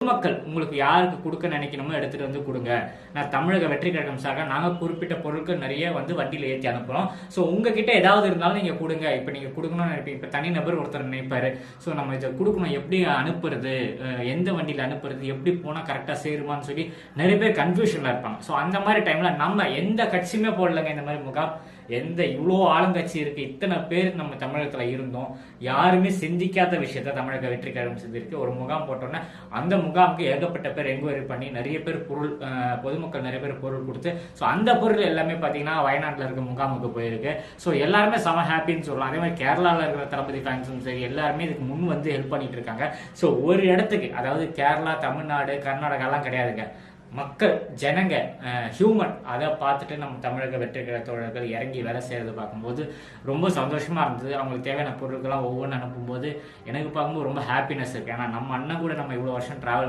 மக்கள் உங்களுக்கு யாருக்கு கொடுக்க நினைக்கணுமோ எடுத்துட்டு வந்து கொடுங்க. நான் தமிழக வெற்றி கழகம் சார்பாக நாங்கள் குறிப்பிட்ட பொருட்கள் நிறைய வந்து வண்டியில் ஏற்றி அனுப்புகிறோம். ஸோ உங்ககிட்ட ஏதாவது இருந்தாலும் நீங்கள் கொடுங்க. இப்போ நீங்கள் கொடுக்கணும்னு நினைப்பீங்க, இப்போ தனிநபர் ஒருத்தர் நினைப்பாரு, ஸோ நம்ம இதை கொடுக்கணும், எப்படி அனுப்புறது, எந்த வண்டியில் அனுப்புறது, எப்படி போனால் கரெக்டாக சேருமான்னு சொல்லி நிறைய பேர் கன்ஃபியூஷனில் இருப்பாங்க. ஸோ அந்த மாதிரி டைமில் நம்ம எந்த கட்சியுமே போடலைங்க இந்த மாதிரி முகாம். இவ்வளோ ஆளுங்கட்சி இருக்கு, இத்தனை பேர் நம்ம தமிழகத்துல இருந்தோம், யாருமே சிந்திக்காத விஷயத்த தமிழக வெற்றி கழகம் செஞ்சிருக்கு. ஒரு முகாம் போட்டோன்னா அந்த முகாமுக்கு ஏகப்பட்ட பேர் என்கொயரி பண்ணி நிறைய பேர் பொதுமக்கள் நிறைய பேர் பொருள் கொடுத்து, ஸோ அந்த பொருள் எல்லாமே பார்த்தீங்கன்னா வயநாட்டில் இருக்க முகாமுக்கு போயிருக்கு. ஸோ எல்லாருமே செம ஹாப்பின்னு சொல்லலாம். அதே மாதிரி கேரளாவில் இருக்கிற தளபதி ஃபேன்ஸும் சரி எல்லாருமே இதுக்கு முன் வந்து ஹெல்ப் பண்ணிட்டு இருக்காங்க. ஸோ ஒரு இடத்துக்கு, அதாவது கேரளா, தமிழ்நாடு, கர்நாடகாலாம் கிடையாதுங்க, மக்கள், ஜனங்க, ஹியூமன், அதை பார்த்துட்டு நம்ம தமிழக வெற்றி கழக தோழர்கள் இறங்கி வேலை செய்யறது பார்க்கும்போது ரொம்ப சந்தோஷமா இருந்தது. அவங்களுக்கு தேவையான பொருட்கள்லாம் ஒவ்வொன்றும் அனுப்பும்போது எனக்கு பார்க்கும்போது ரொம்ப ஹாப்பினஸ் இருக்கு. ஏன்னா நம்ம அண்ணன் கூட நம்ம இவ்வளோ வருஷம் டிராவல்